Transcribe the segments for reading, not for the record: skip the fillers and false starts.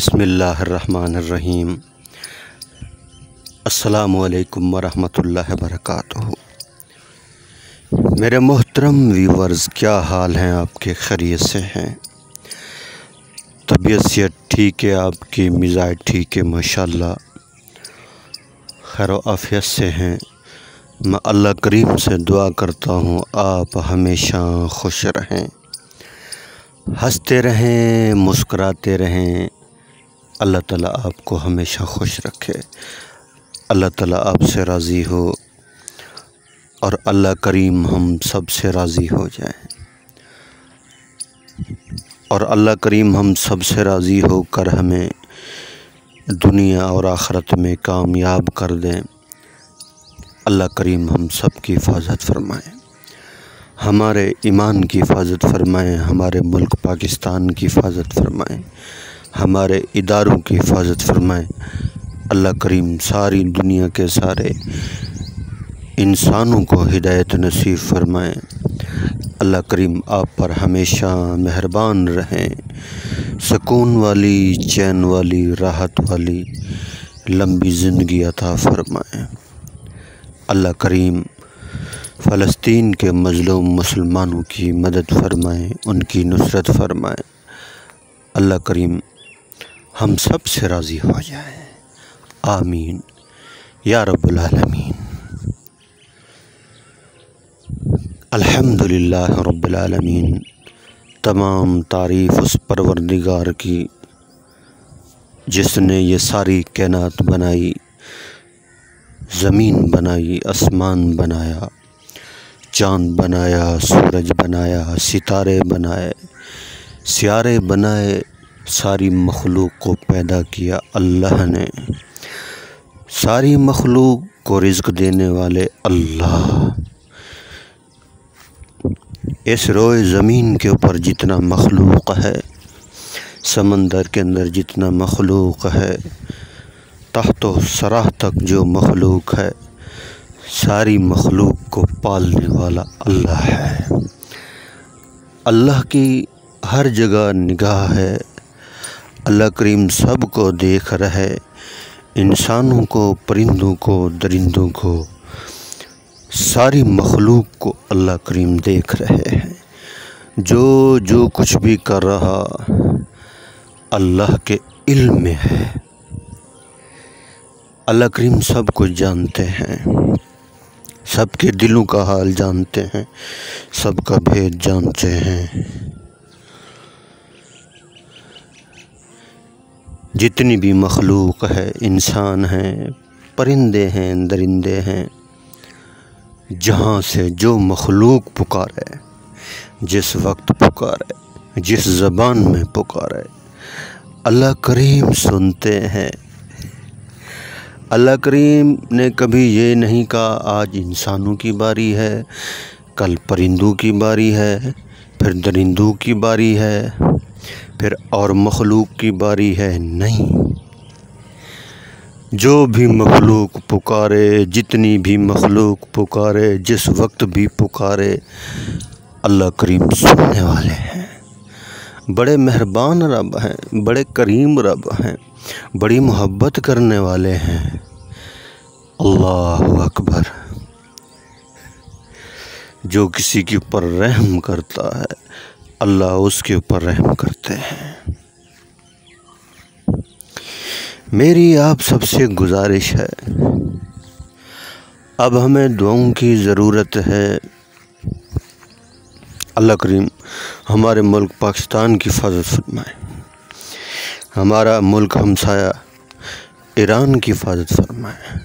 بسم اللہ الرحمن الرحیم۔ السلام علیکم ورحمۃ اللہ وبرکاتہ۔ میرے محترم ویورز، کیا حال ہیں آپ کے؟ خیریت سے ہیں؟ طبیعت سے ٹھیک ہے؟ آپ کی مزاج ٹھیک ہے؟ ماشاءاللہ خیر و عافیت سے ہیں۔ میں اللہ کریم سے دعا کرتا ہوں آپ ہمیشہ خوش رہیں، ہنستے رہیں، مسکراتے رہیں۔ اللہ تعالیٰ آپ کو ہمیشہ خوش رکھے، اللہ تعالیٰ آپ سے راضی ہو اور اللہ کریم ہم سب سے راضی ہو جائے، اور اللہ کریم ہم سب سے راضی ہو کر ہمیں دنیا اور آخرت میں کامیاب کر دیں۔ اللہ کریم ہم سب کی حفاظت فرمائیں، ہمارے ایمان کی حفاظت فرمائیں، ہمارے ملک پاکستان کی حفاظت فرمائیں، ہمارے اداروں کی حفاظت فرمائیں۔ اللہ کریم ساری دنیا کے سارے انسانوں کو ہدایت نصیب فرمائیں۔ اللہ کریم آپ پر ہمیشہ مہربان رہیں، سکون والی، چین والی، راحت والی لمبی زندگی عطا فرمائیں۔ اللہ کریم فلسطین کے مظلوم مسلمانوں کی مدد فرمائیں، ان کی نصرت فرمائیں۔ اللہ کریم ہم سب سے راضی ہو جائے، آمین یا رب العالمین۔ الحمدللہ رب العالمین۔ تمام تعریف اس پروردگار کی جس نے یہ ساری کائنات بنائی، زمین بنائی، آسمان بنایا، چاند بنایا، سورج بنایا، ستارے بنائے، سیارے بنائے، ساری مخلوق کو پیدا کیا اللہ نے۔ ساری مخلوق کو رزق دینے والے اللہ۔ اس روئے زمین کے اوپر جتنا مخلوق ہے، سمندر کے اندر جتنا مخلوق ہے، تحت و سرح تک جو مخلوق ہے، ساری مخلوق کو پالنے والا اللہ ہے۔ اللہ کی ہر جگہ نگاہ ہے، اللہ کریم سب کو دیکھ رہے، انسانوں کو، پرندوں کو، درندوں کو، ساری مخلوق کو اللہ کریم دیکھ رہے ہیں۔ جو کچھ بھی کر رہا اللہ کے علم میں ہے۔ اللہ کریم سب کچھ جانتے ہیں، سب کے دلوں کا حال جانتے ہیں، سب کا بھید جانتے ہیں۔ جتنی بھی مخلوق ہے، انسان ہیں، پرندے ہیں، درندے ہیں، جہاں سے جو مخلوق پکارے، جس وقت پکارے، جس زبان میں پکارے، اللہ کریم سنتے ہیں۔ اللہ کریم نے کبھی یہ نہیں کہا آج انسانوں کی باری ہے، کل پرندوں کی باری ہے، پھر درندوں کی باری ہے، پھر اور مخلوق کی باری ہے۔ نہیں، جو بھی مخلوق پکارے، جتنی بھی مخلوق پکارے، جس وقت بھی پکارے، اللہ کریم سننے والے ہیں۔ بڑے مہربان رب ہیں، بڑے کریم رب ہیں، بڑی محبت کرنے والے ہیں۔ اللہ اکبر۔ جو کسی کے اوپر رحم کرتا ہے، اللہ اس کے اوپر رحم کرتے ہیں۔ میری آپ سب سے گزارش ہے، اب ہمیں دعاؤں کی ضرورت ہے۔ اللہ کریم ہمارے ملک پاکستان کی حفاظت فرمائے، ہمارا ملک ہمسایہ ایران کی حفاظت فرمائے،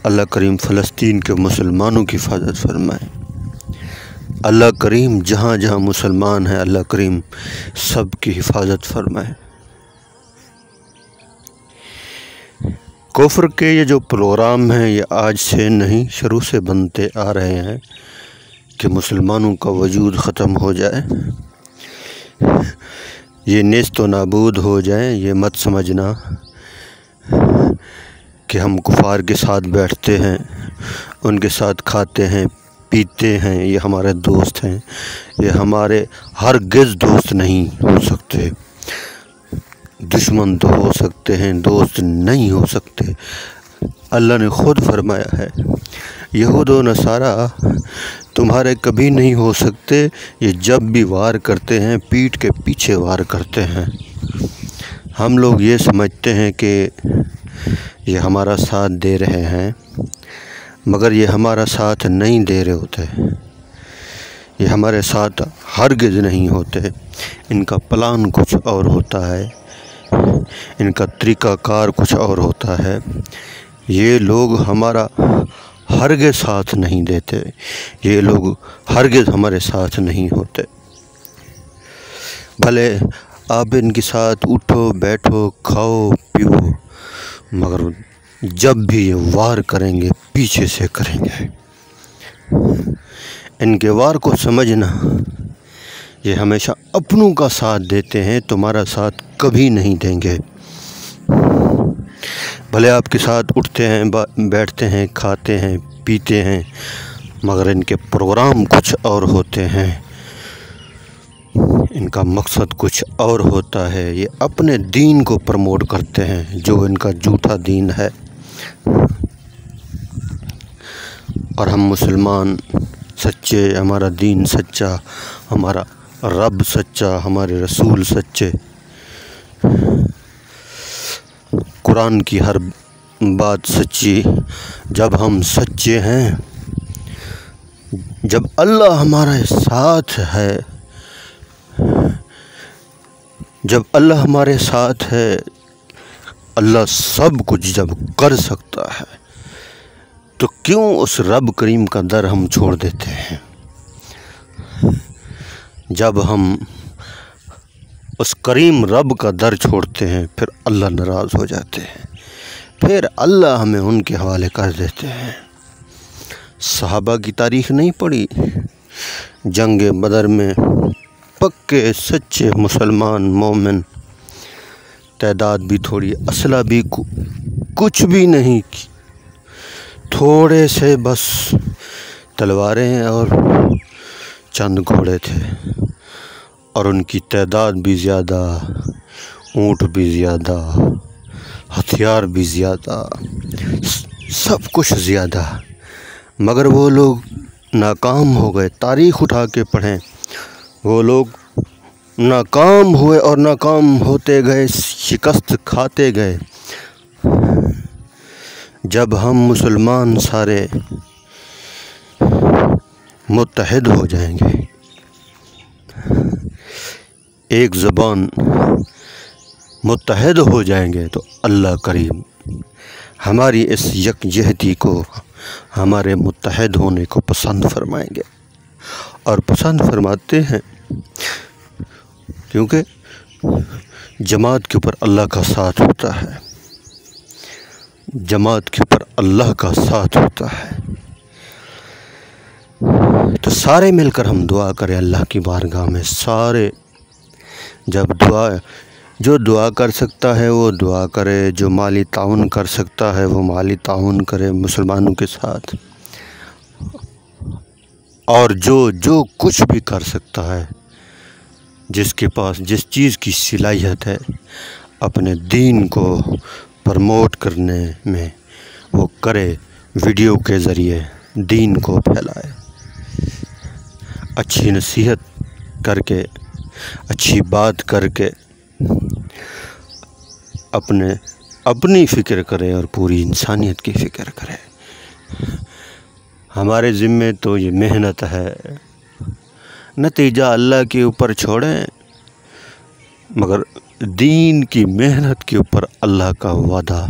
اللہ کریم فلسطین کے مسلمانوں کی حفاظت فرمائے۔ اللہ کریم جہاں جہاں مسلمان ہیں، اللہ کریم سب کی حفاظت فرمائے۔ کفر کے یہ جو پروگرام ہیں، یہ آج سے نہیں، شروع سے بنتے آ رہے ہیں کہ مسلمانوں کا وجود ختم ہو جائے، یہ نیست و نابود ہو جائیں۔ یہ مت سمجھنا کہ ہم کفار کے ساتھ بیٹھتے ہیں، ان کے ساتھ کھاتے ہیں، پیتے ہیں، یہ ہمارے دوست ہیں، یہ ہمارے ہرگز دوست نہیں ہو سکتے۔ دشمن تو ہو سکتے ہیں، دوست نہیں ہو سکتے۔ اللہ نے خود فرمایا ہے یہود و نصارہ تمہارے کبھی نہیں ہو سکتے، یہ جب بھی وار کرتے ہیں پیٹھ کے پیچھے وار کرتے ہیں۔ ہم لوگ یہ سمجھتے ہیں کہ یہ ہمارا ساتھ دے رہے ہیں، مگر یہ ہمارا ساتھ نہیں دے رہے ہوتے، یہ ہمارے ساتھ ہرگز نہیں ہوتے۔ ان کا پلان کچھ اور ہوتا ہے، ان کا طریقہ کار کچھ اور ہوتا ہے۔ یہ لوگ ہمارا ہرگز ساتھ نہیں دیتے، یہ لوگ ہرگز ہمارے ساتھ نہیں ہوتے۔ بھلے آپ ان کے ساتھ اٹھو بیٹھو کھاؤ پیو، مگر جب بھی یہ وار کریں گے پیچھے سے کریں گے۔ ان کے وار کو سمجھنا، یہ ہمیشہ اپنوں کا ساتھ دیتے ہیں، تمہارا ساتھ کبھی نہیں دیں گے۔ بھلے آپ کے ساتھ اٹھتے ہیں بیٹھتے ہیں کھاتے ہیں پیتے ہیں، مگر ان کے پروگرام کچھ اور ہوتے ہیں، ان کا مقصد کچھ اور ہوتا ہے۔ یہ اپنے دین کو پروموٹ کرتے ہیں جو ان کا جھوٹا دین ہے، اور ہم مسلمان سچے، ہمارا دین سچا، ہمارا رب سچا، ہمارے رسول سچے، قرآن کی ہر بات سچی۔ جب ہم سچے ہیں، جب اللہ ہمارے ساتھ ہے، جب اللہ ہمارے ساتھ ہے، اللہ سب کچھ جب کر سکتا ہے، تو کیوں اس رب کریم کا در ہم چھوڑ دیتے ہیں؟ جب ہم اس کریم رب کا در چھوڑتے ہیں پھر اللہ ناراض ہو جاتے ہیں، پھر اللہ ہمیں ان کے حوالے کر دیتے ہیں۔ صحابہ کی تاریخ نہیں پڑھی؟ جنگ بدر میں پکے سچے مسلمان مومن، تعداد بھی تھوڑی، اسلحہ بھی کچھ بھی نہیں کی، تھوڑے سے بس تلواریں اور چند گھوڑے تھے، اور ان کی تعداد بھی زیادہ، اونٹ بھی زیادہ، ہتھیار بھی زیادہ، سب کچھ زیادہ، مگر وہ لوگ ناکام ہو گئے۔ تاریخ اٹھا کے پڑھیں، وہ لوگ ناکام ہوئے اور ناکام ہوتے گئے، شکست کھاتے گئے۔ جب ہم مسلمان سارے متحد ہو جائیں گے، ایک زبان متحد ہو جائیں گے، تو اللہ کریم ہماری اس یکجہتی کو، ہمارے متحد ہونے کو پسند فرمائیں گے، اور پسند فرماتے ہیں، کیونکہ جماعت کے اوپر اللہ کا ساتھ ہوتا ہے، جماعت کے اوپر اللہ کا ساتھ ہوتا ہے۔ تو سارے مل کر ہم دعا کریں اللہ کی بارگاہ میں، سارے جب جو دعا کر سکتا ہے وہ دعا کرے، جو مالی تعاون کر سکتا ہے وہ مالی تعاون کرے مسلمانوں کے ساتھ، اور جو کچھ بھی کر سکتا ہے، جس کے پاس جس چیز کی صلاحیت ہے اپنے دین کو پروموٹ کرنے میں، وہ کرے، ویڈیو کے ذریعے دین کو پھیلائے، اچھی نصیحت کر کے، اچھی بات کر کے اپنی فکر کرے اور پوری انسانیت کی فکر کرے۔ ہمارے ذمے تو یہ محنت ہے، نتیجہ اللہ کے اوپر چھوڑیں، مگر دین کی محنت کے اوپر اللہ کا وعدہ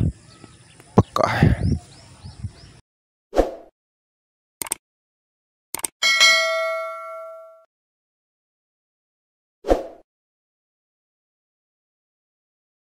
پکا ہے۔